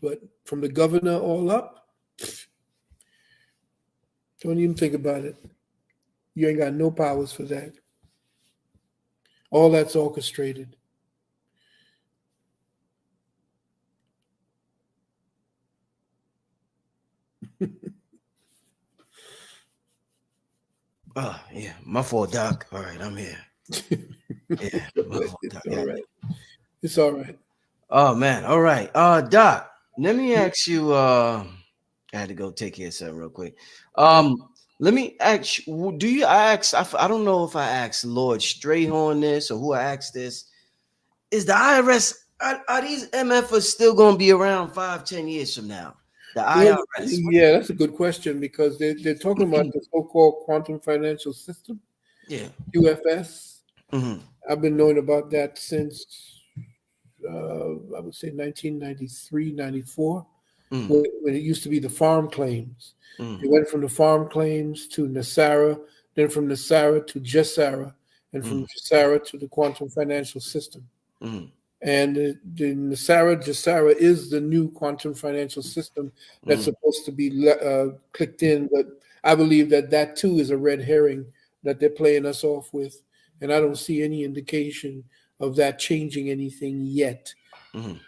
But from the governor all up, don't even think about it. You ain't got no powers for that. All that's orchestrated. Oh, yeah. My fault, Doc. All right, I'm here. Yeah, my fault, Doc. All right. It's all right. Oh, man. All right. Doc, let me ask you. I had to go take care of something real quick. Let me ask you, I don't know if I asked Lord Strayhorn this or who I asked this. Is the IRS, are these MFers still going to be around 5-10 years from now? The IRS. Yeah, that's a good question because they're talking about the so-called quantum financial system. Yeah. QFS. Mm-hmm. I've been knowing about that since, I would say 1993, 94, when it used to be the farm claims. It went from the farm claims to NESARA, then from NESARA to GESARA, and from GESARA to the quantum financial system. And the NESARA, GESARA is the new quantum financial system that's supposed to be clicked in. But I believe that too is a red herring that they're playing us off with. And I don't see any indication of that changing anything yet. You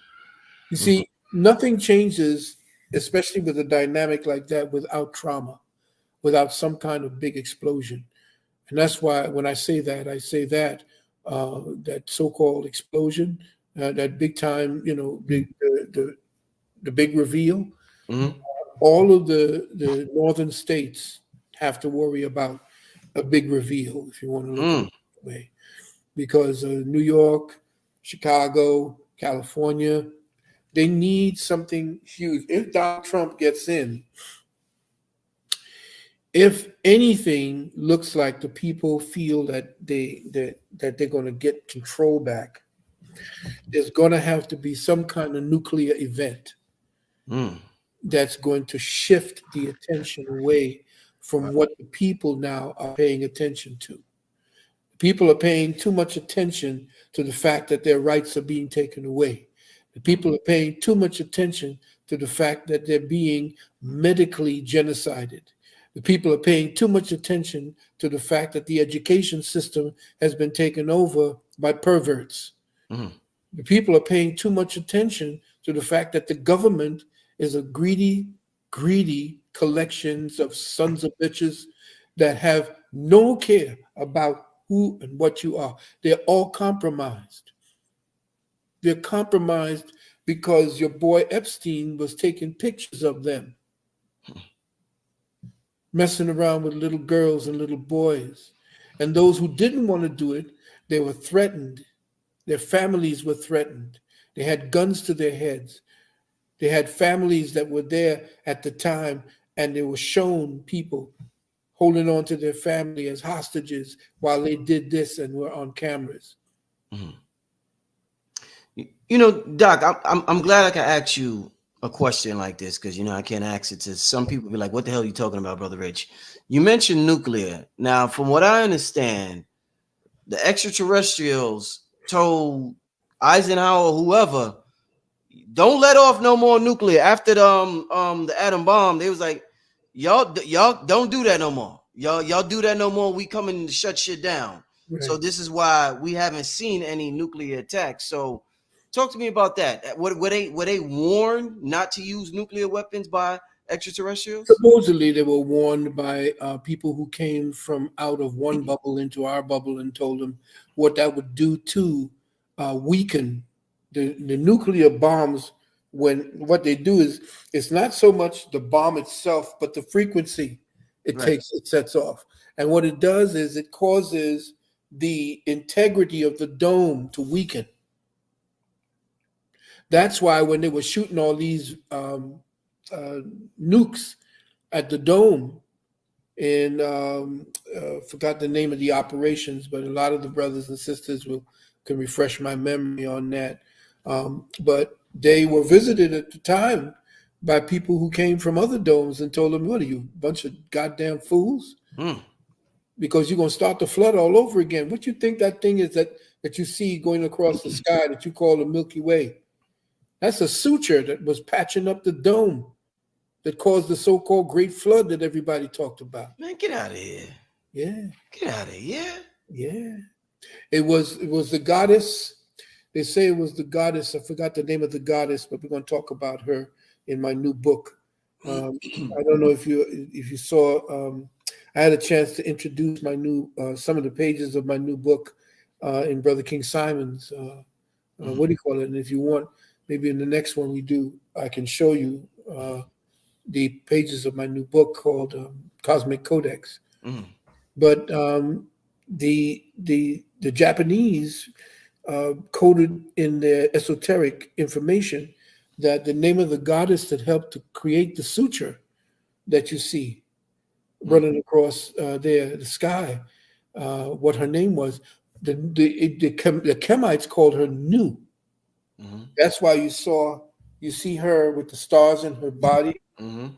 see, nothing changes, especially with a dynamic like that, without trauma, without some kind of big explosion. And that's why when I say that that so-called explosion, that big time, the big reveal, all of the northern states have to worry about a big reveal, if you want to look at it that way. Because New York, Chicago, California, they need something huge. If Donald Trump gets in, if anything looks like the people feel that they're going to get control back, there's going to have to be some kind of nuclear event that's going to shift the attention away from what the people now are paying attention to. People are paying too much attention to the fact that their rights are being taken away. The people are paying too much attention to the fact that they're being medically genocided. The people are paying too much attention to the fact that the education system has been taken over by perverts. The people are paying too much attention to the fact that the government is a greedy collections of sons of bitches that have no care about who and what you are. They're all compromised. They're compromised because your boy Epstein was taking pictures of them, messing around with little girls and little boys. And those who didn't want to do it, they were threatened. Their families were threatened. They had guns to their heads. They had families that were there at the time, and they were shown people holding on to their family as hostages while they did this and were on cameras. You know, Doc, I'm glad I can ask you a question like this because, you know, I can't ask it to some people be like, what the hell are you talking about, Brother Rich? You mentioned nuclear. Now, from what I understand, the extraterrestrials told Eisenhower or whoever, don't let off no more nuclear. After the atom bomb, they was like, y'all don't do that no more. Y'all do that no more. We coming to shut shit down. Right. So this is why we haven't seen any nuclear attacks. So talk to me about that. Were they warned not to use nuclear weapons by extraterrestrials? Supposedly they were warned by people who came from out of one bubble into our bubble and told them what that would do to weaken the nuclear bombs. When what they do is, it's not so much the bomb itself, but the frequency it sets off. And what it does is it causes the integrity of the dome to weaken. That's why when they were shooting all these nukes at the dome, and forgot the name of the operations, but a lot of the brothers and sisters can refresh my memory on that. But they were visited at the time by people who came from other domes and told them, what are you, a bunch of goddamn fools? Because you're going to start the flood all over again. What you think that thing is that you see going across the sky that you call the Milky Way? That's a suture that was patching up the dome that caused the so-called Great Flood that everybody talked about. Man, get out of here. Yeah. Get out of here. Yeah. It was the goddess. They say it was the goddess. I forgot the name of the goddess, but we're going to talk about her in my new book. I don't know if you saw. I had a chance to introduce my new some of the pages of my new book in Brother King Simon's. What do you call it? And if you want, maybe in the next one we do, I can show you the pages of my new book called Cosmic Codex. But the Japanese coded in their esoteric information that the name of the goddess that helped to create the suture that you see running across the sky, what her name was, the Kemites called her Nu. That's why you see her with the stars in her body, and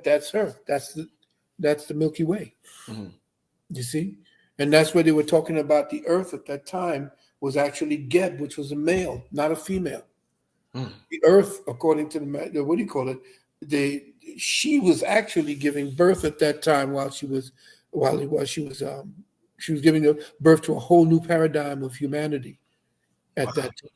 that's her. That's the Milky Way. You see, and that's where they were talking about the Earth at that time was actually Geb, which was a male, not a female. The Earth, according to the what do you call it? She was actually giving birth at that time while she was giving birth to a whole new paradigm of humanity at that time.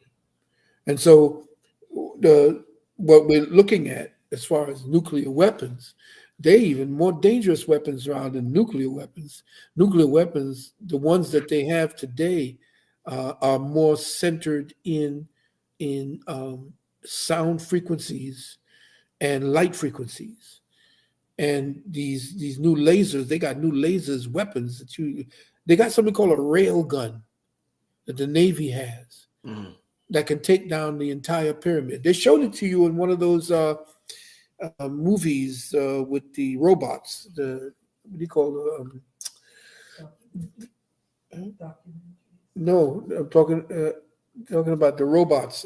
And so what we're looking at as far as nuclear weapons, they're even more dangerous weapons around than nuclear weapons. Nuclear weapons, the ones that they have today, are more centered in sound frequencies and light frequencies. And these new lasers, they got new lasers, weapons they got something called a rail gun that the Navy has that can take down the entire pyramid. They showed it to you in one of those movies with the robots. What do you call no, I'm talking about the robots.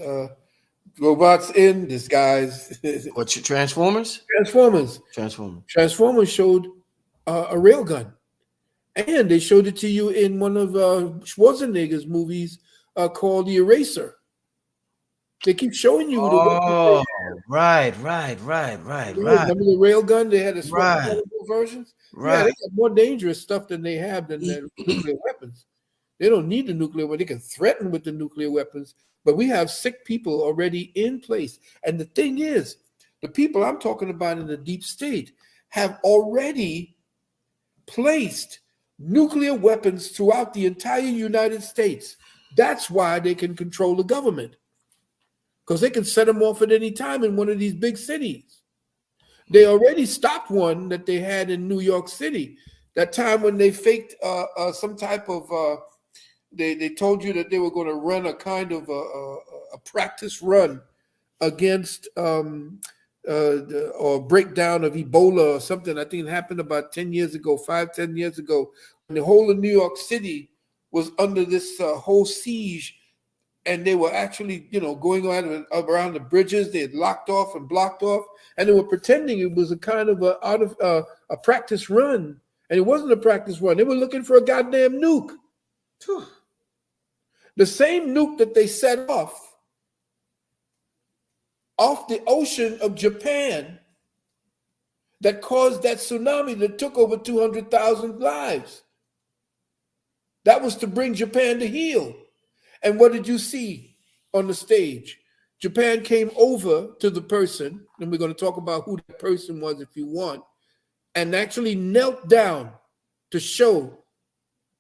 Robots in disguise. What's your Transformers? Transformers showed a railgun. And they showed it to you in one of Schwarzenegger's movies called The Eraser. They keep showing you the right. Remember the railgun? They had a versions. Yeah, they got more dangerous stuff than they have than the nuclear weapons. They don't need the nuclear weapons. They can threaten with the nuclear weapons, but we have sick people already in place. And the thing is, the people I'm talking about in the deep state have already placed nuclear weapons throughout the entire United States. That's why they can control the government, because they can set them off at any time in one of these big cities. They already stopped one that they had in New York City. That time when they faked some type of, they told you that they were going to run a kind of a practice run against or breakdown of Ebola or something. I think it happened about 10 years ago, 10 years ago. And the whole of New York City was under this whole siege. And they were actually, going around the bridges. They had locked off and blocked off, and they were pretending it was a kind of a practice run, and it wasn't a practice run. They were looking for a goddamn nuke. The same nuke that they set off the ocean of Japan that caused that tsunami that took over 200,000 lives. That was to bring Japan to heel. And what did you see on the stage? Japan came over to the person, and we're going to talk about who that person was if you want, and actually knelt down to show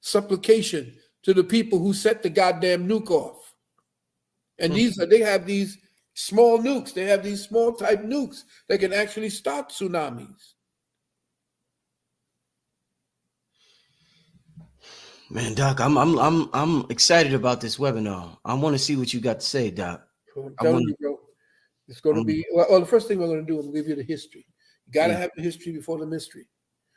supplication to the people who set the goddamn nuke off. And they have these small nukes. They have these small type nukes that can actually start tsunamis. Man, Doc, I'm excited about this webinar. I want to see what you got to say, Doc. So I'm telling you, bro, it's going to be. Well, the first thing we're going to do is give you the history. You got to have the history before the mystery.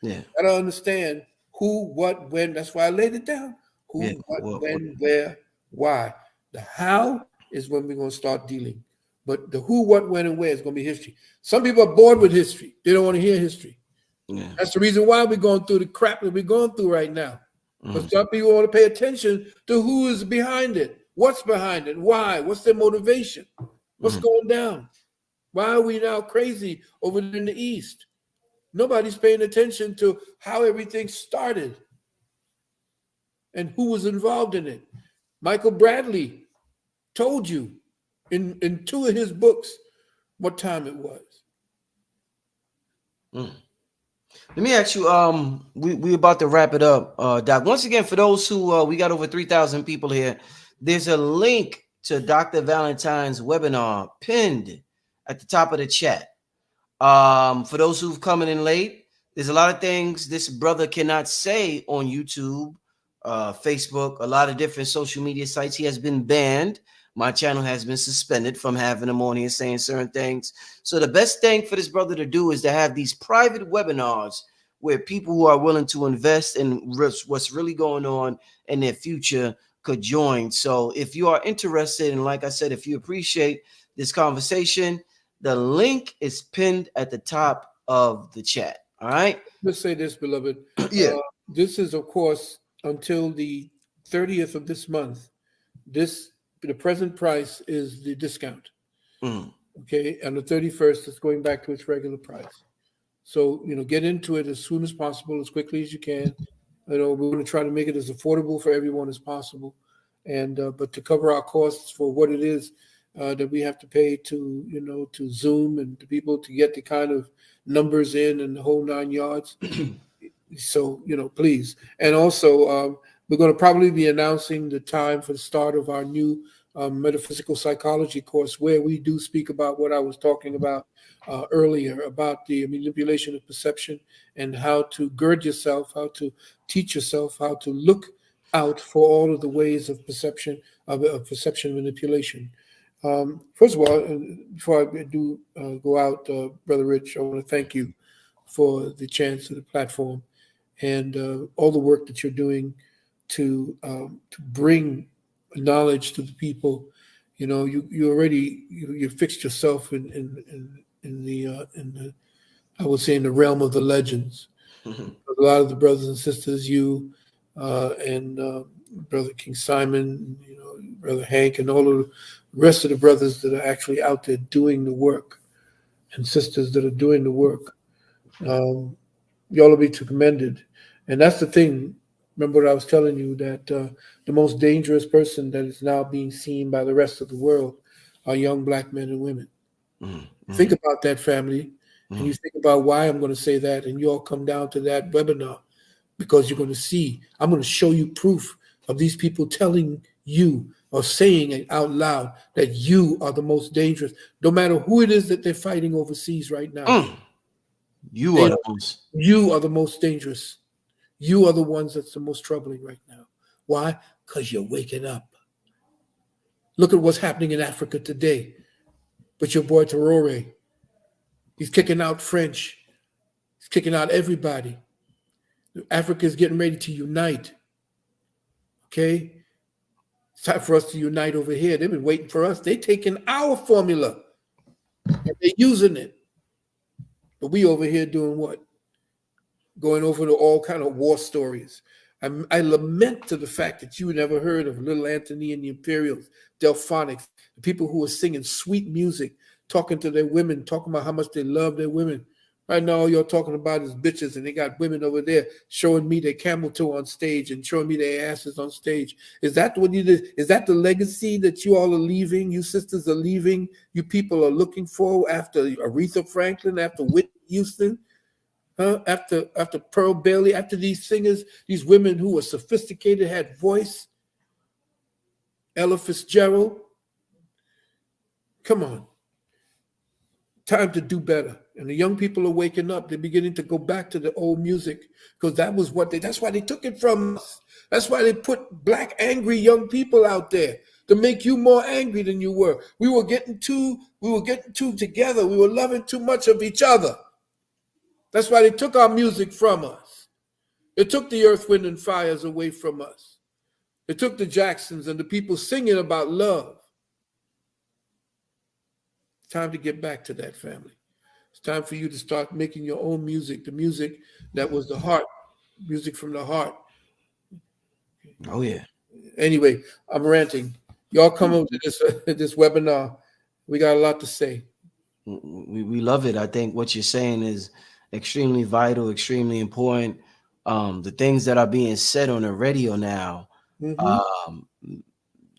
Yeah. I don't understand who, what, when. That's why I laid it down. Who, what, when, where, why. The how is when we're going to start dealing. But the who, what, when, and where is going to be history. Some people are bored with history. They don't want to hear history. Yeah. That's the reason why we're going through the crap that we're going through right now. But some people want to pay attention to who is behind it, what's behind it, why, what's their motivation. What's going down? Why are we now crazy over in the East? Nobody's paying attention to how everything started and who was involved in it. Michael Bradley told you in 2 of his books what time it was. Let me ask you, we about to wrap it up, Doc. Once again, for those who we got over 3,000 people here, there's a link to Dr. Valentine's webinar pinned at the top of the chat. For those who've coming in late, there's a lot of things this brother cannot say on YouTube, Facebook, a lot of different social media sites. He has been banned. My channel has been suspended from having him on here saying certain things. So the best thing for this brother to do is to have these private webinars where people who are willing to invest in what's really going on in their future could join. So if you are interested, and like I said, if you appreciate this conversation, the link is pinned at the top of the chat. All right. Let's say this, beloved. Yeah. This is, of course, until the 30th of this month. The present price is the discount. Okay. And the 31st is going back to its regular price. So, get into it as soon as possible, as quickly as you can. We're going to try to make it as affordable for everyone as possible. And, but to cover our costs for what it is that we have to pay to, to Zoom and to people to get the kind of numbers in and the whole 9 yards. So, please. And also, we're going to probably be announcing the time for the start of our new metaphysical psychology course, where we do speak about what I was talking about earlier, about the manipulation of perception and how to gird yourself, how to teach yourself, how to look out for all of the ways of perception, perception manipulation. First of all, before I do go out, Brother Rich, I want to thank you for the chance of the platform and all the work that you're doing to bring knowledge to the people. You already you fixed yourself in the I would say in the realm of the legends. A lot of the brothers and sisters, you and Brother King Simon, Brother Hank, and all of the rest of the brothers that are actually out there doing the work, and sisters that are doing the work, y'all will be commended. And that's the thing. Remember what I was telling you, that the most dangerous person that is now being seen by the rest of the world are young black men and women. Think about that, family, and you think about why I'm going to say that, and you all come down to that webinar, because you're going to see, I'm going to show you proof of these people telling you or saying it out loud that you are the most dangerous, no matter who it is that they're fighting overseas right now. You are the most dangerous. You are the ones that's the most troubling right now. Why? Because you're waking up. Look at what's happening in Africa today. But your boy Traore, he's kicking out French. He's kicking out everybody. Africa is getting ready to unite. Okay? It's time for us to unite over here. They've been waiting for us. They're taking our formula and they're using it. But we over here doing what? Going over to all kind of war stories. I lament to the fact that you never heard of Little Anthony and the Imperials, Delphonics, the people who are singing sweet music, talking to their women, talking about how much they love their women. Right now, all you're talking about is bitches, and they got women over there showing me their camel toe on stage and showing me their asses on stage. Is that what you did? Is that the legacy that you all are leaving? You sisters are leaving? You people are looking for after Aretha Franklin, after Whitney Houston? After Pearl Bailey, after these singers, these women who were sophisticated, had voice, Ella Fitzgerald. Come on. Time to do better. And the young people are waking up. They're beginning to go back to the old music, because that's why they took it from us. That's why they put black angry young people out there, to make you more angry than you were. We were getting too together. We were loving too much of each other. That's why they took our music from us. They took the Earth, Wind, and Fires away from us. They took the Jacksons and the people singing about love. It's time to get back to that, family. It's time for you to start making your own music, the music that was the heart, music from the heart. Oh, yeah. Anyway, I'm ranting. Y'all come over to this webinar. We got a lot to say. We love it. I think what you're saying is extremely vital, extremely important. The things that are being said on the radio now,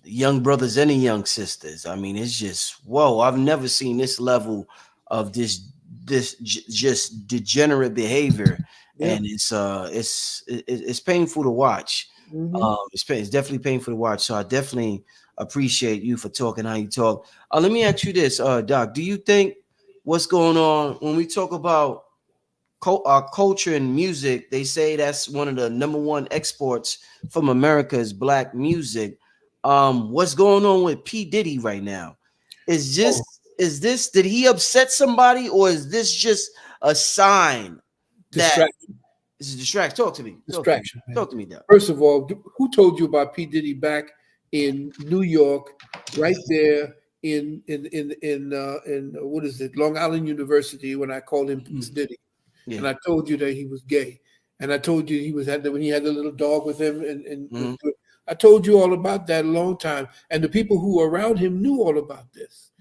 young brothers and the young sisters. I mean, it's just whoa! I've never seen this level of just degenerate behavior, and it's painful to watch. It's definitely painful to watch. So I definitely appreciate you for talking how you talk. Let me ask you this, Doc. Do you think what's going on when we talk about our culture and music? They say that's one of the #1 exports from America is black music. What's going on with P. Diddy right now? Is this did he upset somebody, or is this just a sign that it's a distraction? Talk to me. Distraction. Talk to me, Doc. First of all, who told you about P. Diddy back in New York, right there in what is it, Long Island University, when I called him Diddy, and I told you that he was gay, and I told you when he had the little dog with him, and I told you all about that a long time, and the people who were around him knew all about this.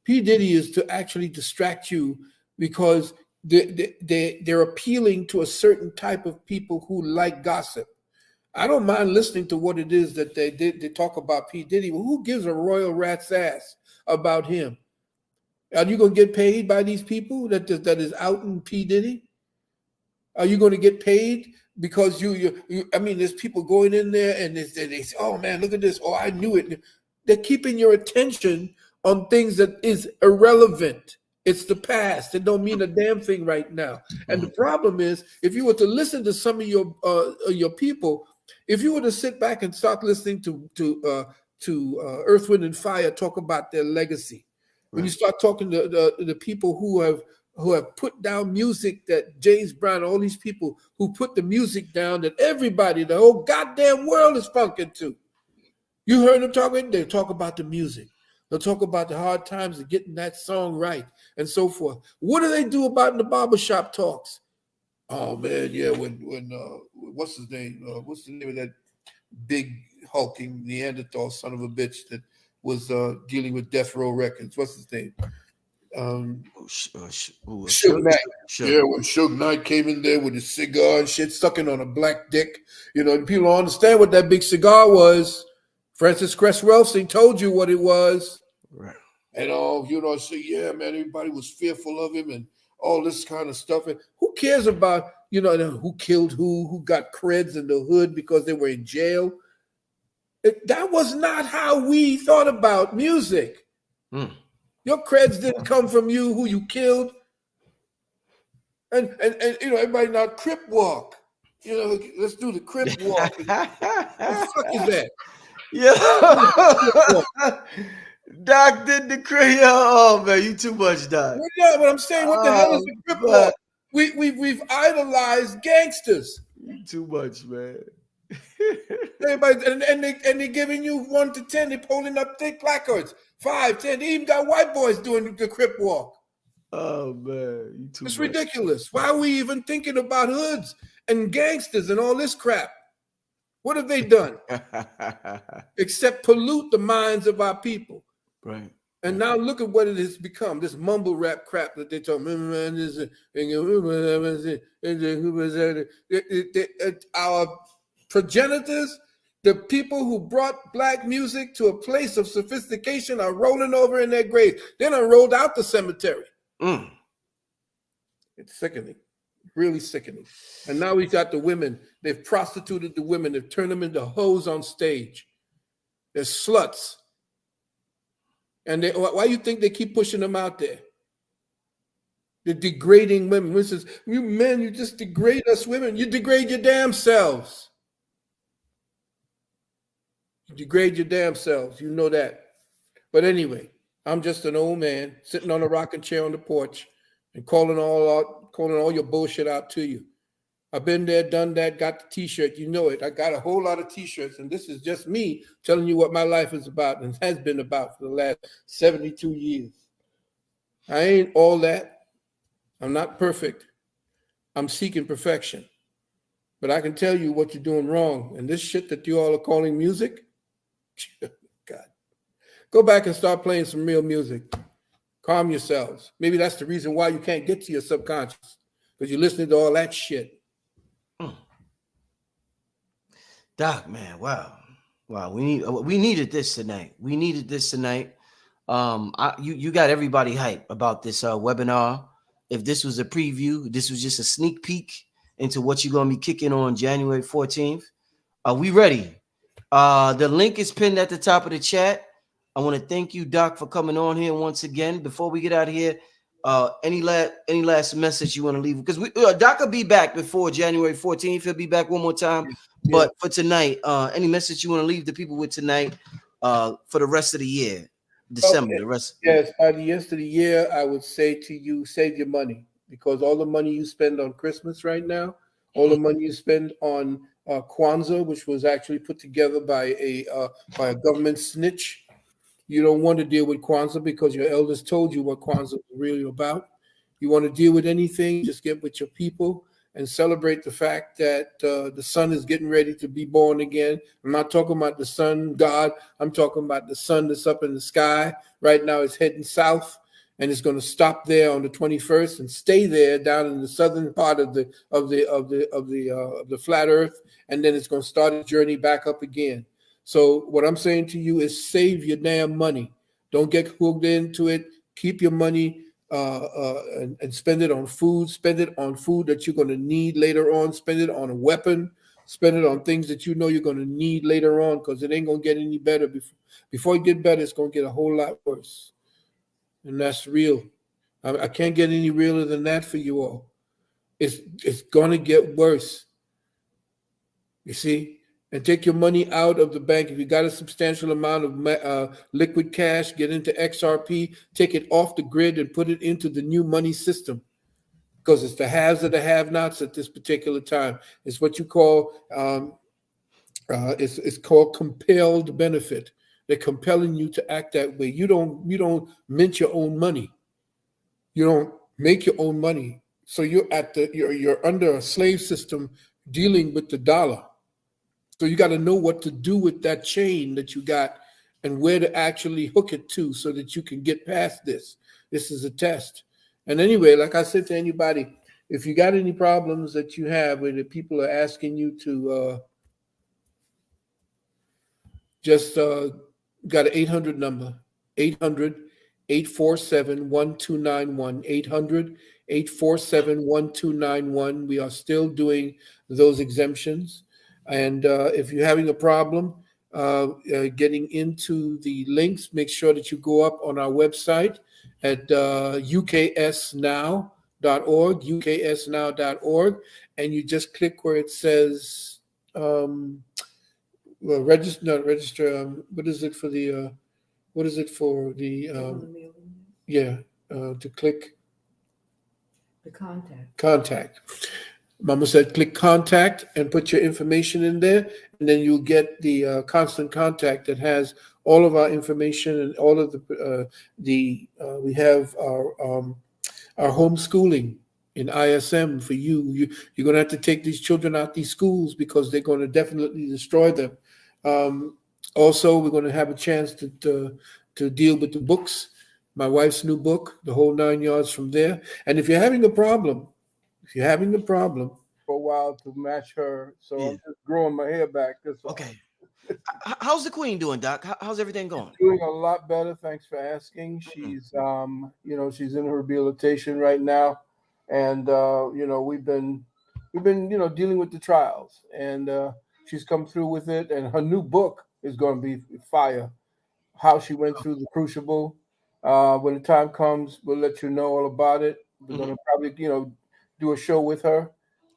P. Diddy is to actually distract you because they're appealing to a certain type of people who like gossip. I don't mind listening to what it is that they talk about P. Diddy. Well, who gives a royal rat's ass about him? Are you going to get paid by these people that is outing P. Diddy? Are you going to get paid because you I mean, there's people going in there and they say, oh man, look at this. Oh, I knew it. They're keeping your attention on things that is irrelevant. It's the past. It don't mean a damn thing right now. And the problem is, if you were to listen to some of your people, if you were to sit back and start listening to Earth, Wind, and Fire talk about their legacy, when you start talking to the people who have put down music, that James Brown, all these people who put the music down that everybody, the whole goddamn world is funking to. You heard them talking? They talk about the music. They'll talk about the hard times of getting that song right and so forth. What do they do about in the barbershop talks? Oh man, yeah, when what's his name? What's the name of that big hulking Neanderthal son of a bitch that was dealing with Death Row Records? What's his name? Suge Knight. Yeah, when Suge Knight came in there with his cigar and shit, sucking on a black dick. You know, people don't understand what that big cigar was. Francis Cress Welsing told you what it was. Right. And so yeah, man, everybody was fearful of him and all this kind of stuff. And who cares about, who killed who got creds in the hood because they were in jail? That was not how we thought about music. Your creds didn't come from you, who you killed. And everybody now Crip walk. Let's do the Crip walk. What the fuck is that? Yeah. Doc did the Crip. Oh man, you too much, Doc. Yeah, but I'm saying, what the hell is the Crip walk? We've idolized gangsters. You too much, man. Everybody, and they're giving you 1 to 10. They're holding up thick placards. 5, 10. They even got white boys doing the Crip walk. Oh man, you too it's much. Ridiculous. Why are we even thinking about hoods and gangsters and all this crap? What have they done? Except pollute the minds of our people. Right. And now look at what it has become, this mumble rap crap that they talk. Our progenitors, the people who brought black music to a place of sophistication, are rolling over in their graves. They done rolled out the cemetery. It's sickening, really sickening. And now we've got the women. They've prostituted the women. They've turned them into hoes on stage. They're sluts. And why do you think they keep pushing them out there? They're degrading women. Which is, you men, you just degrade us women. You degrade your damn selves. You degrade your damn selves. You know that. But anyway, I'm just an old man sitting on a rocking chair on the porch and calling all your bullshit out to you. I've been there, done that, got the t-shirt. You know it. I got a whole lot of t-shirts, and this is just me telling you what my life is about and has been about for the last 72 years. I ain't all that. I'm not perfect. I'm seeking perfection. But I can tell you what you're doing wrong. And this shit that you all are calling music, God. Go back and start playing some real music. Calm yourselves. Maybe that's the reason why you can't get to your subconscious, because you're listening to all that shit. Doc, man, wow. We needed this tonight. We needed this tonight. You got everybody hype about this webinar. If this was a preview, this was just a sneak peek into what you're gonna be kicking on January 14th. Are we ready? The link is pinned at the top of the chat. I want to thank you, Doc, for coming on here once again. Before we get out of here, any last message you want to leave? Because Doc will be back before January 14th. He'll be back one more time. Yeah. But for tonight, any message you want to leave the people with tonight for the rest of the year, December, okay. the rest? Yes, by the end of the year, I would say to you, save your money, because all the money you spend on Christmas right now, all the money you spend on Kwanzaa, which was actually put together by a government snitch. You don't want to deal with Kwanzaa because your elders told you what Kwanzaa is really about. You want to deal with anything, just get with your people and celebrate the fact that the sun is getting ready to be born again. I'm not talking about the sun god. I'm talking about the sun that's up in the sky. Right now it's heading south, and it's going to stop there on the 21st and stay there down in the southern part of the flat earth, and then it's going to start its journey back up again. So what I'm saying to you is save your damn money. Don't get hooked into it. Keep your money and spend it on food. Spend it on food that you're going to need later on. Spend it on a weapon. Spend it on things that you know you're going to need later on, because it ain't going to get any better. Before it get better, it's going to get a whole lot worse. And that's real. I can't get any realer than that for you all. It's going to get worse. You see? And take your money out of the bank. If you got a substantial amount of liquid cash, get into XRP, take it off the grid and put it into the new money system, because it's the haves and the have-nots at this particular time. It's what you call it's called compelled benefit. They're compelling you to act that way. You don't mint your own money. You don't make your own money. So you're under a slave system dealing with the dollar. So you got to know what to do with that chain that you got and where to actually hook it to so that you can get past this. This is a test. And anyway, like I said to anybody, if you got any problems that you have where the people are asking you to got an 800 number, 800-847-1291, 800-847-1291. We are still doing those exemptions. And if you're having a problem getting into the links, make sure that you go up on our website at uksnow.org, and you just click where it says register. What is it for the? To click the contact. Contact. Mama said click contact and put your information in there, and then you'll get the constant contact that has all of our information and all of we have our homeschooling in ISM for you. You're going to have to take these children out these schools because they're going to definitely destroy them. Also, we're going to have a chance to deal with the books, my wife's new book, the whole 9 yards from there. And if you're having a problem for a while to match her, so I'm just growing my hair back. Okay. How's the queen doing, Doc? How's everything going? She's doing a lot better. Thanks for asking. She's, she's in her rehabilitation right now, and we've been dealing with the trials, and she's come through with it. And her new book is going to be fire. How she went through the crucible. When the time comes, we'll let you know all about it. We're going to probably, do a show with her,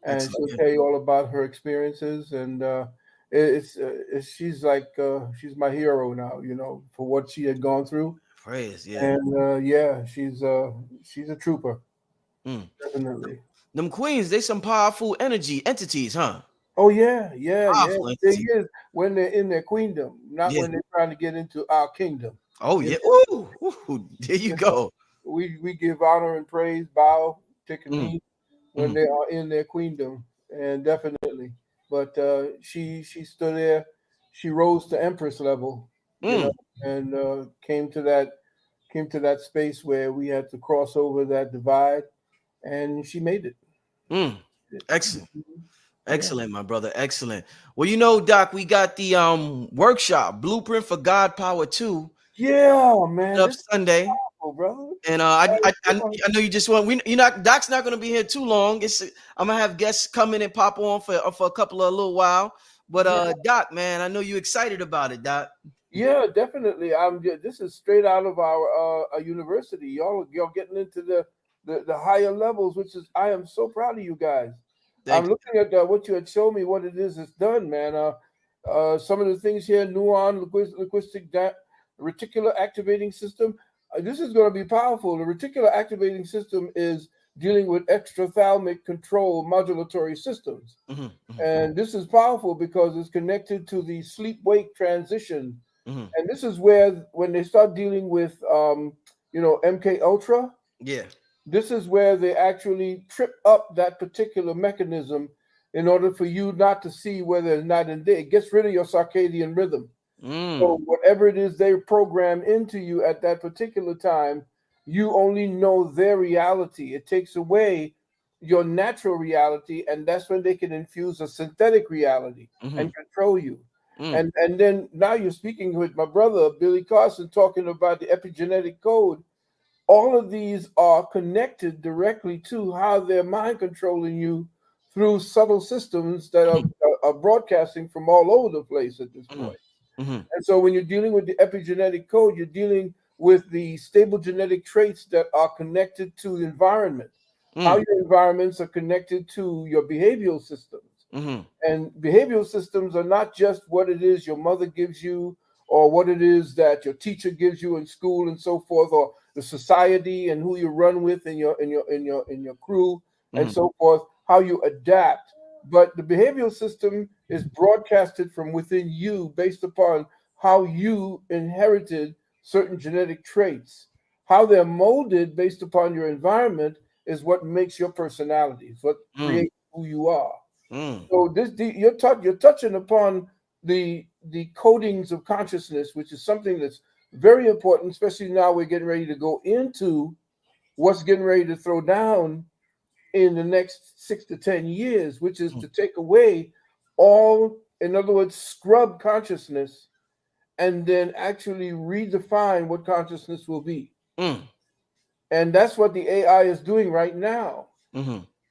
and she'll tell you all about her experiences. And she's like she's my hero now, for what she had gone through. Praise, yeah. And she's a trooper. Definitely. Them queens, they some powerful entities, huh? Oh yeah. The thing is, when they're in their queendom, not when they're trying to get into our kingdom. Oh yeah. Ooh, there you go. We give honor and praise, bow, take a knee when they are in their queendom, and definitely. But she stood there. She rose to empress level you know, and came to that space where we had to cross over that divide, and she made it. Excellent. Yeah. Excellent, my brother. Excellent. Well, you know, Doc, we got the workshop Blueprint for God Power 2 Yeah, man, up this is Sunday. powerful, brother. And I know you just want Doc's not gonna be here too long. I'm gonna have guests come in and pop on for a little while. But Yeah. Doc, man, I know you're excited about it, Doc. Yeah, definitely. This is straight out of our university. Y'all getting into the higher levels, which is I am so proud of you guys. Thank I'm you. looking at what you had shown me, what it is it's done, man. Some of the things here, linguistic reticular activating system. This is going to be powerful. The reticular activating system is dealing with extrathalamic control modulatory systems. And this is powerful because it's connected to the sleep-wake transition. And this is where, when they start dealing with, MK Ultra, Yeah. this is where they actually trip up that particular mechanism in order for you not to see whether it's not in there. It gets rid of your circadian rhythm. So whatever it is they program into you at that particular time, you only know their reality. It takes away your natural reality, and that's when they can infuse a synthetic reality and control you. And then now you're speaking with my brother Billy Carson, talking about the epigenetic code. All of these are connected directly to how they're mind controlling you through subtle systems that are broadcasting from all over the place at this point. And so when you're dealing with the epigenetic code, you're dealing with the stable genetic traits that are connected to the environment, how your environments are connected to your behavioral systems. And behavioral systems are not just what it is your mother gives you or what it is that your teacher gives you in school and so forth, or the society and who you run with in your crew and so forth, how you adapt. But the behavioral system is broadcasted from within you based upon how you inherited certain genetic traits. How they're molded based upon your environment is what makes your personality. It's what creates who you are. So you're touching upon the codings of consciousness, which is something that's very important, especially now we're getting ready to go into what's getting ready to throw down in the next 6 to 10 years, which is to take away all, in other words, scrub consciousness and then actually redefine what consciousness will be. And that's what the AI is doing right now.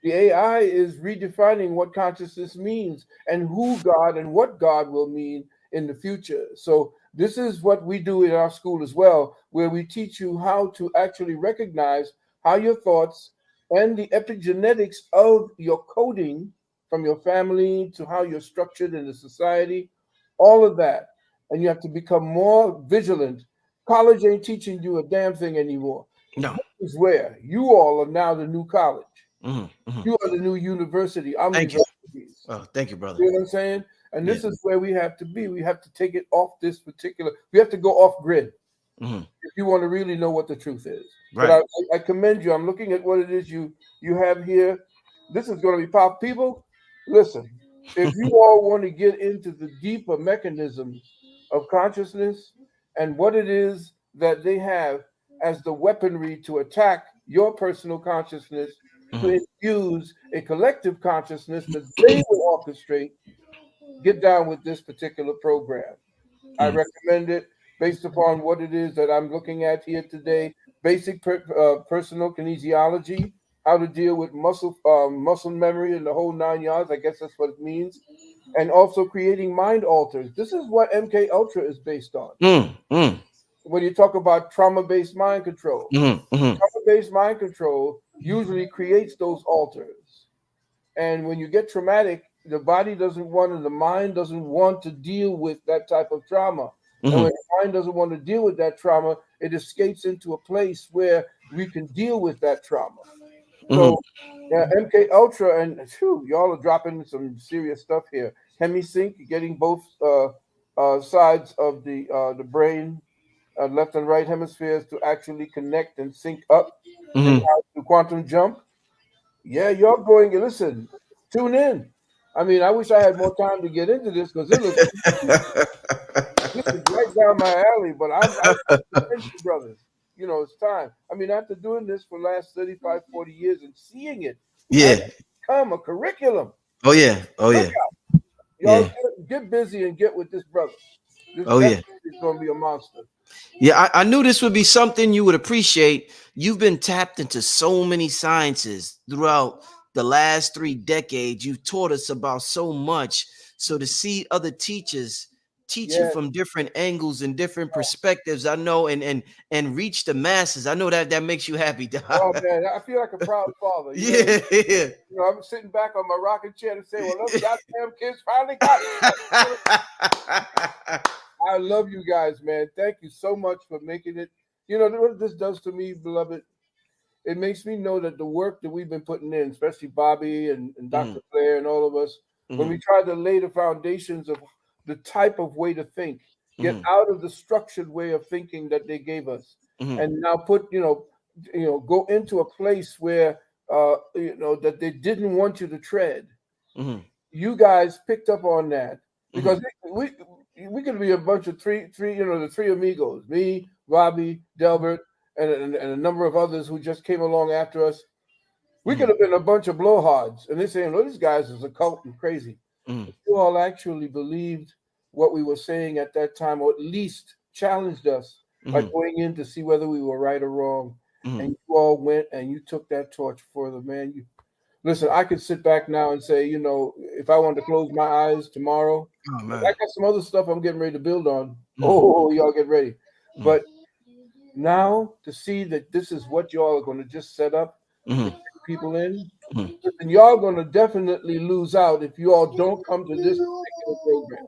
The AI is redefining what consciousness means and who God and what God will mean in the future. So this is what we do in our school as well, where we teach you how to actually recognize how your thoughts and the epigenetics of your coding from your family to how you're structured in the society, all of that. And you have to become more vigilant. College ain't teaching you a damn thing anymore. No. This is where you all are now the new college. Mm-hmm. You are the new university. I'm Thank you. Oh, thank you, brother. You know what I'm saying? And this is where we have to be. We have to take it off this particular. We have to go off grid if you want to really know what the truth is. Right. But I commend you. I'm looking at what it is you have here. This is going to be pop. People, listen. If you all want to get into the deeper mechanisms of consciousness and what it is that they have as the weaponry to attack your personal consciousness, to infuse a collective consciousness that they will orchestrate, get down with this particular program. I recommend it based upon what it is that I'm looking at here today. Basic personal kinesiology, how to deal with muscle memory and the whole 9 yards. I guess that's what it means. And also creating mind alters. This is what MK Ultra is based on. When you talk about trauma-based mind control, trauma-based mind control usually creates those alters. And when you get traumatic, the body doesn't want and the mind doesn't want to deal with that type of trauma. And when the mind doesn't want to deal with that trauma, it escapes into a place where we can deal with that trauma. So MK Ultra, and y'all are dropping some serious stuff here. Hemisync, getting both sides of the brain, left and right hemispheres, to actually connect and sync up and to quantum jump. Yeah, you're going. Listen, tune in. I mean, I wish I had more time to get into this because it this is right down my alley, but I'm brothers. You know, it's time. I mean, after doing this for the last 35, 40 years and seeing it become a curriculum. Oh yeah. Oh yeah. Y'all get busy and get with this brother. This is going to be a monster. Yeah, I knew this would be something you would appreciate. You've been tapped into so many sciences throughout the last 3 decades. You've taught us about so much. So to see other teachers teaching from different angles and different perspectives, I know, and reach the masses, I know that makes you happy, Doc. Oh man, I feel like a proud father. You know, I'm sitting back on my rocking chair and saying, "Well, those goddamn kids finally got it." I love you guys, man. Thank you so much for making it. You know what this does to me, beloved? It makes me know that the work that we've been putting in, especially Bobby and Dr. Claire and all of us, when we try to lay the foundations of the type of way to think, get out of the structured way of thinking that they gave us, and now put, go into a place where, that they didn't want you to tread. You guys picked up on that because we could be a bunch of the three amigos, me, Robbie, Delbert, and a number of others who just came along after us. We could have been a bunch of blowhards, and they're saying, "Oh, these guys is a cult and crazy." You all actually believed what we were saying at that time, or at least challenged us by going in to see whether we were right or wrong. And you all went and you took that torch further, man. Listen, I could sit back now and say, if I wanted to close my eyes tomorrow, I got some other stuff I'm getting ready to build on. Oh, y'all get ready. But now to see that this is what y'all are going to just set up people in, and y'all going to definitely lose out if you all don't come to this particular program.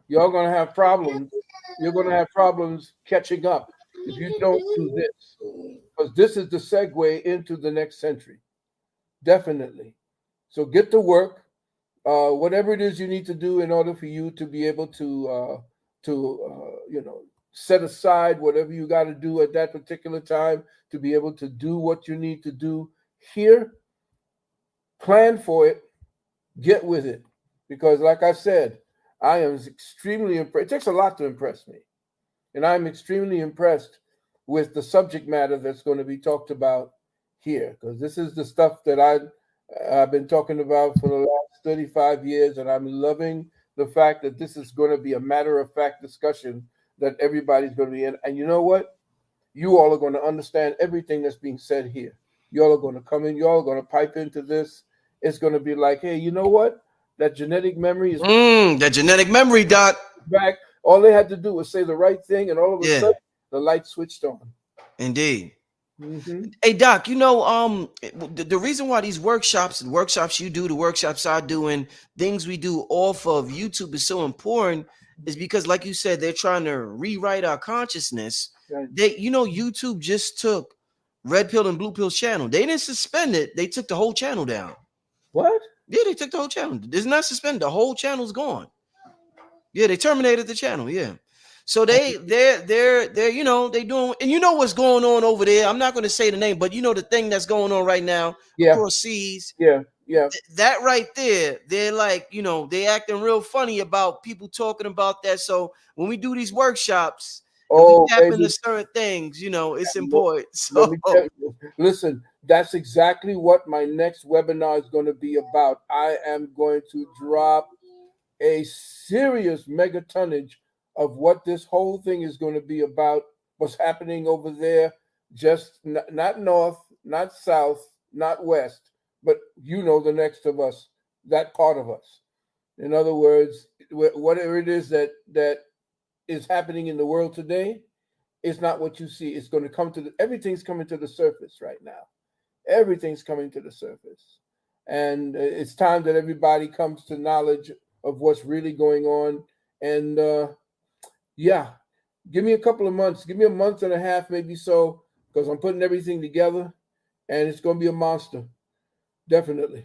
Y'all going to have problems. You're going to have problems catching up if you don't do this, because this is the segue into the next century. Definitely. So get to work. Whatever it is you need to do in order for you to be able to set aside whatever you got to do at that particular time to be able to do what you need to do here. Plan for it. Get with it. Because like I said, I am extremely impressed. It takes a lot to impress me. And I'm extremely impressed with the subject matter that's going to be talked about here. Because this is the stuff that I've been talking about for the last 35 years. And I'm loving the fact that this is going to be a matter-of-fact discussion that everybody's going to be in. And you know what? You all are going to understand everything that's being said here. You all are going to come in. You all are going to pipe into this. It's going to be like, hey, you know what? That genetic memory is that genetic memory, Doc. Back. All they had to do was say the right thing, and all of a sudden, the light switched on. Indeed. Hey, Doc, the reason why these workshops you do, the workshops I do, and things we do off of YouTube is so important is because, like you said, they're trying to rewrite our consciousness. Right. YouTube just took Red Pill and Blue Pill channel. They didn't suspend it. They took the whole channel down. What? Yeah, they took the whole channel. It's not suspended. The whole channel's gone. Yeah, they terminated the channel. Yeah. So they're they doing, and you know what's going on over there. I'm not going to say the name, but you know the thing that's going on right now across seas. Yeah. That right there, they're like, they acting real funny about people talking about that. So when we do these workshops, we tap into certain things, it's important. So listen, that's exactly what my next webinar is going to be about. I am going to drop a serious mega tonnage of what this whole thing is going to be about, what's happening over there, just not north, not south, not west, but the next of us, that part of us. In other words, whatever it is that is happening in the world today, it's not what you see. It's going to come to everything's coming to the surface right now. Everything's coming to the surface. And it's time that everybody comes to knowledge of what's really going on. And give me a couple of months. Give me a month and a half, maybe so, because I'm putting everything together, and it's going to be a monster. Definitely.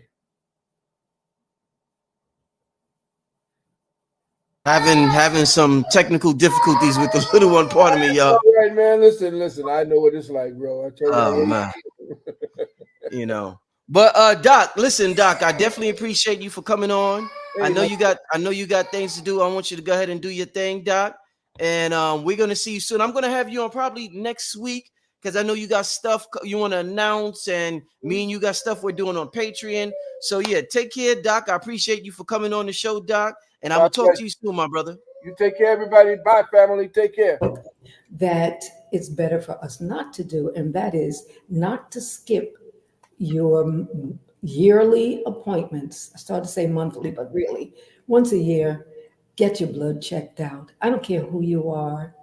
Having some technical difficulties with the little one part of me, y'all. All right, man. Listen. I know what it's like, bro. Man. But Doc, I definitely appreciate you for coming on. Hey, I know you got things to do. I want you to go ahead and do your thing, Doc. And we're going to see you soon. I'm going to have you on probably next week because I know you got stuff you want to announce, and me and you got stuff we're doing on Patreon. So, yeah, take care, Doc. I appreciate you for coming on the show, Doc. And I will talk to you soon, my brother. You take care, everybody. Bye, family. Take care. That it's better for us not to do, and that is not to skip your yearly appointments. I started to say monthly, but really once a year, get your blood checked out. I don't care who you are.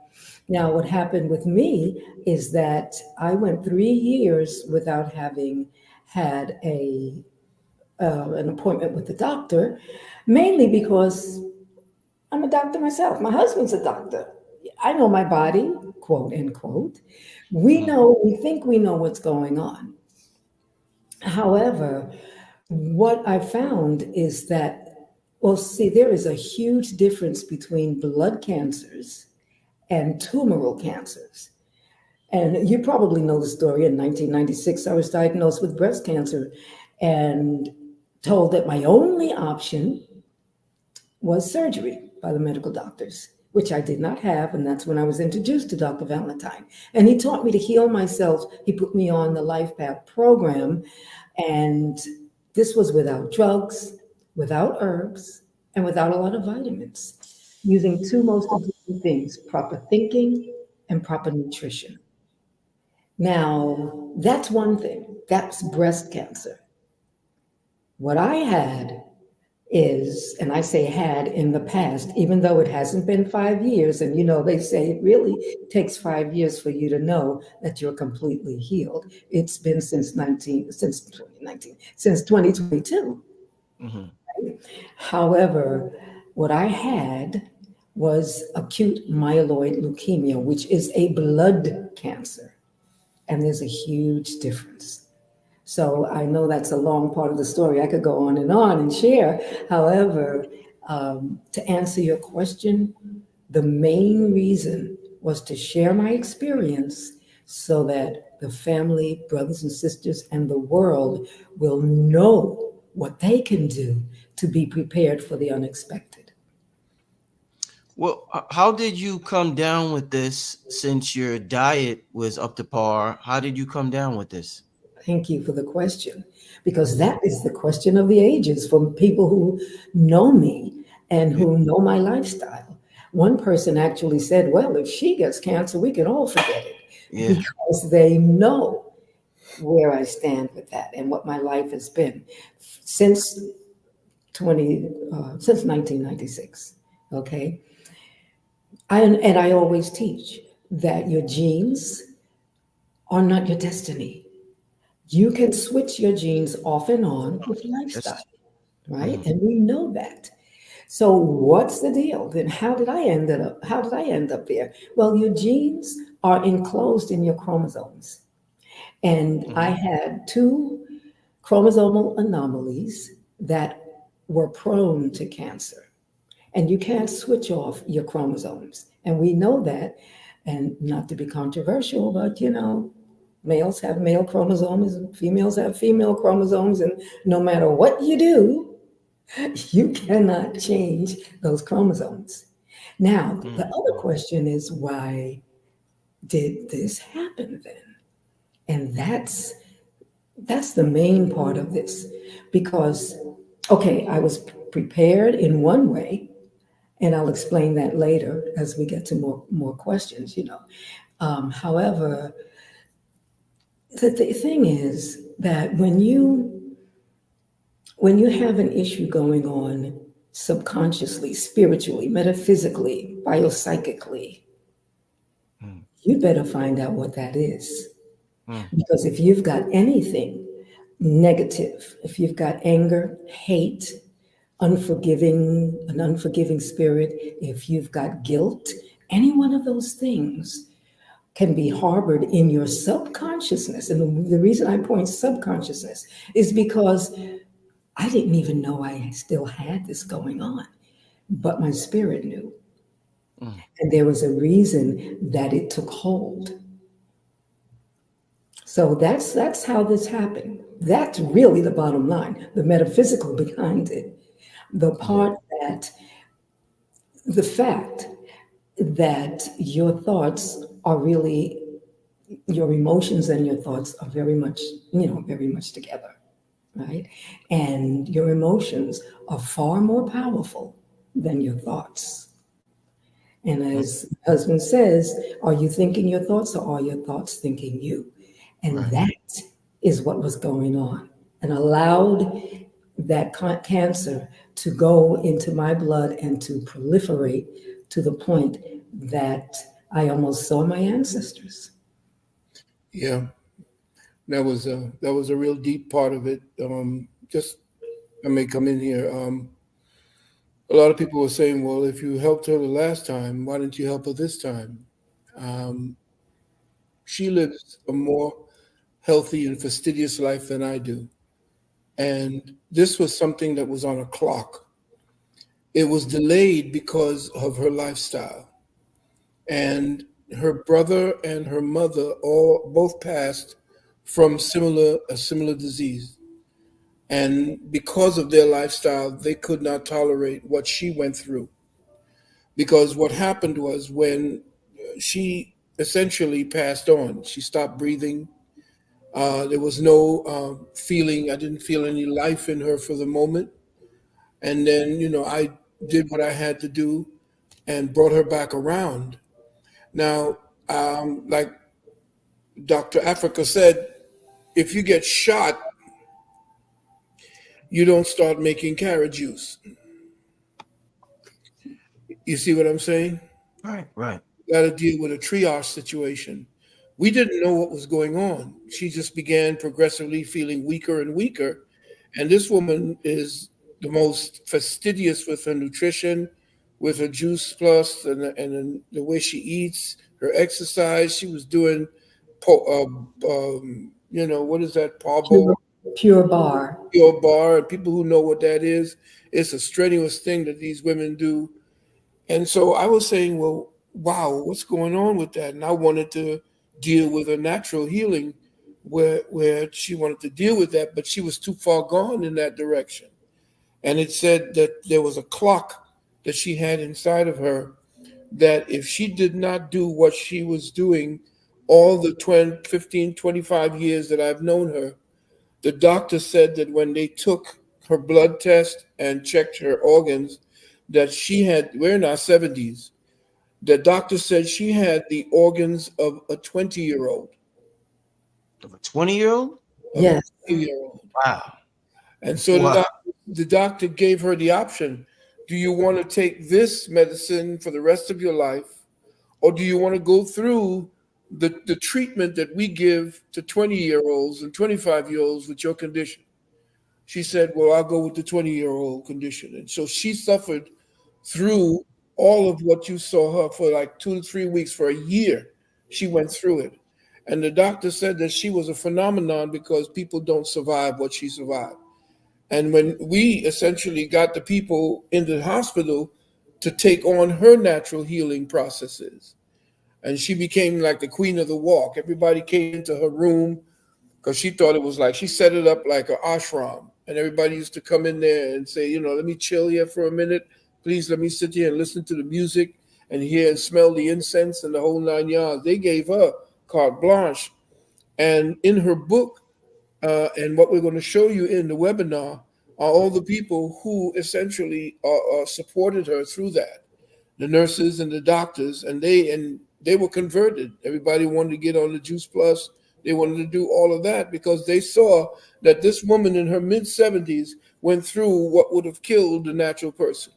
Now, what happened with me is that I went 3 years without having had an appointment with the doctor, mainly because I'm a doctor myself. My husband's a doctor. I know my body, quote unquote. We think we know what's going on. However, what I found is that, well, see, there is a huge difference between blood cancers and tumoral cancers. And you probably know the story. In 1996, I was diagnosed with breast cancer and told that my only option was surgery by the medical doctors, which I did not have. And that's when I was introduced to Dr. Valentine. And he taught me to heal myself. He put me on the Life Path program. And this was without drugs, without herbs, and without a lot of vitamins, using two most important things: proper thinking and proper nutrition. Now, that's one thing. That's breast cancer. What I had is, and I say had in the past, even though it hasn't been 5 years, and they say it really takes 5 years for you to know that you're completely healed. It's been since 2022. Mm-hmm. Right? However, what I had was acute myeloid leukemia, which is a blood cancer. And there's a huge difference. So I know that's a long part of the story. I could go on and share. However, to answer your question, the main reason was to share my experience so that the family, brothers and sisters, and the world will know what they can do to be prepared for the unexpected. Well, how did you come down with this since your diet was up to par? How did you come down with this? Thank you for the question, because that is the question of the ages from people who know me and who know my lifestyle. One person actually said, well, if she gets cancer, we can all forget it, because they know where I stand with that and what my life has been since 1996. Okay. And I always teach that your genes are not your destiny. You can switch your genes off and on with lifestyle, right? And we know that. So what's the deal? Then how did I end up there? Well, your genes are enclosed in your chromosomes. And I had 2 chromosomal anomalies that were prone to cancer. And you can't switch off your chromosomes. And we know that, and not to be controversial, but males have male chromosomes and females have female chromosomes. And no matter what you do, you cannot change those chromosomes. Now, the other question is, why did this happen then? And that's the main part of this. Because, okay, I was prepared in one way, and I'll explain that later as we get to more questions, However, the thing is that when you have an issue going on subconsciously, spiritually, metaphysically, biopsychically, you better find out what that is. Because if you've got anything negative, if you've got anger, hate, an unforgiving spirit, if you've got guilt, any one of those things can be harbored in your subconsciousness. And the reason I point subconsciousness is because I didn't even know I still had this going on, but my spirit knew. And there was a reason that it took hold. So that's how this happened. That's really the bottom line, the metaphysical behind it. The part that, the fact that your thoughts are really, your emotions and your thoughts are very much, very much together, right? And your emotions are far more powerful than your thoughts. And as husband says, are you thinking your thoughts or are your thoughts thinking you? And Right. that is what was going on, and allowed that cancer to go into my blood and to proliferate to the point that I almost saw my ancestors. Yeah, that was a real deep part of it. Just I may come in here. A lot of people were saying, well, if you helped her the last time, why didn't you help her this time? Um, she lives a more healthy and fastidious life than I do. And this was something that was on a clock. It was delayed because of her lifestyle. And her brother and her mother all both passed from a similar disease. And because of their lifestyle, they could not tolerate what she went through. Because what happened was when she essentially passed on, she stopped breathing. There was no feeling, I didn't feel any life in her for the moment. And then, I did what I had to do and brought her back around. Now, like Dr. Africa said, if you get shot, you don't start making carrot juice. You see what I'm saying? Right. Right. Got to deal with a triage situation. We didn't know what was going on. She just began progressively feeling weaker and weaker. And this woman is the most fastidious with her nutrition, with her juice plus, and the way she eats, her exercise. She was doing, what is that, Pure, Pabo? pure bar. Pure bar. And people who know what that is, it's a strenuous thing that these women do. And so I was saying, well, wow, what's going on with that? And I wanted to deal with a natural healing where she wanted to deal with that, but she was too far gone in that direction. And it said that there was a clock that she had inside of her that if she did not do what she was doing all the 20, 15, 25 years that I've known her, the doctor said that when they took her blood test and checked her organs, that she had, we're in our 70s, the doctor said she had the organs of a 20-year-old. Of a 20-year-old? Of a Yes. 20-year-old. Wow. And so Wow. the doctor gave her the option. Do you want to take this medicine for the rest of your life? Or do you want to go through the treatment that we give to 20-year-olds and 25-year-olds with your condition? She said, well, I'll go with the 20-year-old condition. And so she suffered through all of what you saw her for like 2 to 3 weeks, for a year. She went through it. And the doctor said that she was a phenomenon because people don't survive what she survived. And when we essentially got the people in the hospital to take on her natural healing processes, and she became like the queen of the walk. Everybody came into her room because she thought it was like, she set it up like an ashram. And everybody used to come in there and say, let me chill here for a minute. Please let me sit here and listen to the music and hear and smell the incense and the whole 9 yards. They gave her carte blanche. And in her book, and what we're going to show you in the webinar, are all the people who essentially supported her through that. The nurses and the doctors, and they were converted. Everybody wanted to get on the Juice Plus. They wanted to do all of that because they saw that this woman in her mid-70s went through what would have killed a natural person,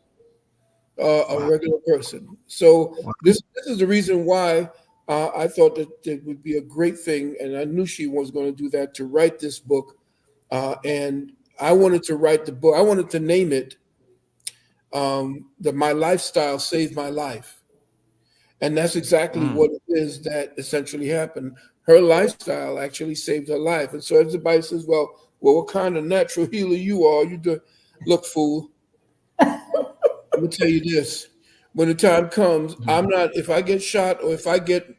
a regular person. So this is the reason why I thought that it would be a great thing, and I knew she was going to do that, to write this book. And I wanted to write the book. I wanted to name it that My Lifestyle Saved My Life. And that's exactly what it is that essentially happened. Her lifestyle actually saved her life. And so everybody says, well, what kind of natural healer you are? You do. Look, fool, I'm going to tell you this. When the time comes, I'm not, if I get shot or if I get,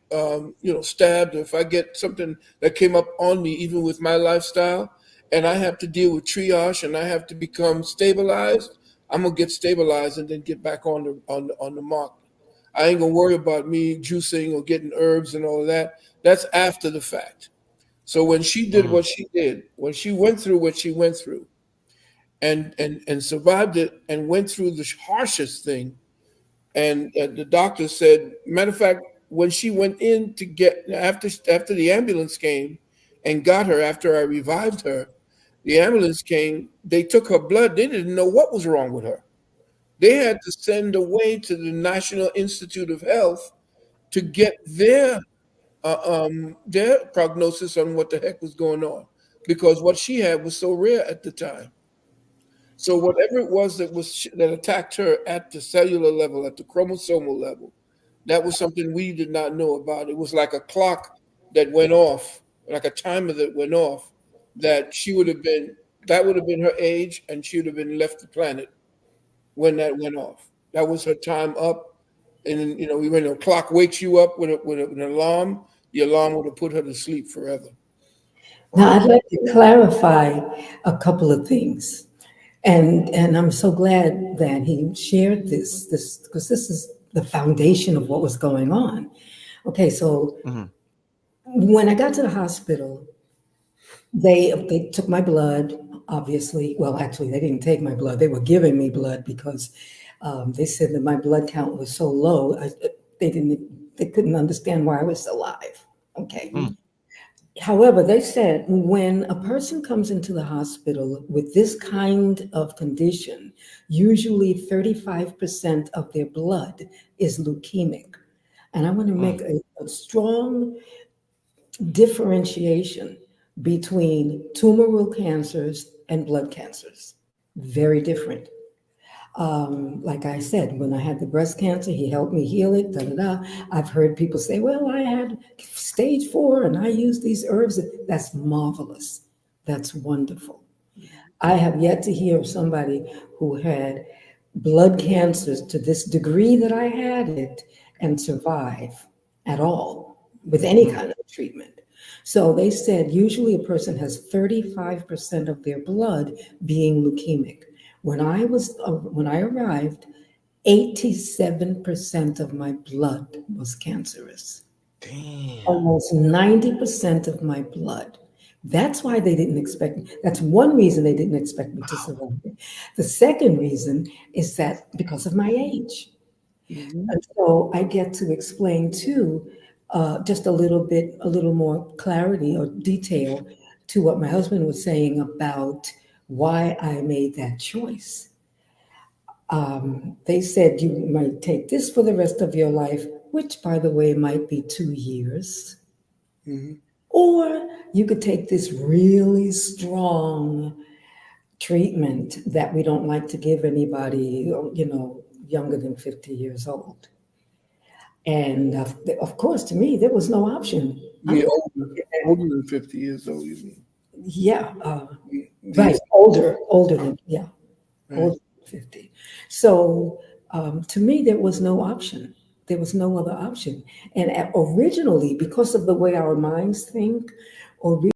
stabbed, or if I get something that came up on me, even with my lifestyle, and I have to deal with triage and I have to become stabilized, I'm going to get stabilized and then get back on the mark. I ain't gonna worry about me juicing or getting herbs and all of that. That's after the fact. So when she did what she did, when she went through what she went through, and survived it, and went through the harshest thing, and the doctor said, matter of fact, when she went in to get after the ambulance came and got her after I revived her, the ambulance came. They took her blood. They didn't know what was wrong with her. They had to send away to the National Institute of Health to get their prognosis on what the heck was going on, because what she had was so rare at the time. So whatever it was that attacked her at the cellular level, at the chromosomal level, that was something we did not know about. It was like a clock that went off, like a timer that went off, that that would have been her age, and she would have been left the planet when that went off. That was her time up. And when a clock wakes you up with an alarm, the alarm would have put her to sleep forever. Now, I'd like to clarify a couple of things. And I'm so glad that he shared this because this is the foundation of what was going on. Okay, so when I got to the hospital, they took my blood, obviously. Well, actually, they didn't take my blood. They were giving me blood because they said that my blood count was so low. They couldn't understand why I was alive. Okay. However, they said when a person comes into the hospital with this kind of condition, usually 35% of their blood is leukemic. And I want to make a strong differentiation between tumoral cancers and blood cancers. Very different. Like I said, when I had the breast cancer, he helped me heal it. Da, da, da. I've heard people say, well, I had stage 4 and I used these herbs. That's marvelous. That's wonderful. I have yet to hear of somebody who had blood cancers to this degree that I had it and survive at all with any kind of treatment. So they said usually a person has 35% of their blood being leukemic. When I arrived, 87% of my blood was cancerous. Damn. Almost 90% of my blood. That's why they didn't expect me. That's one reason they didn't expect me to survive. The second reason is that because of my age. And so I get to explain too, just a little more clarity or detail to what my husband was saying about why I made that choice. They said you might take this for the rest of your life, which, by the way, might be 2 years. Or you could take this really strong treatment that we don't like to give anybody, younger than 50 years old. And of course, to me, there was no option. Yeah, older than 50 years old, you mean? Yeah, right, older than, yeah, older than 50. So to me, there was no option. There was no other option. And originally, because of the way our minds think,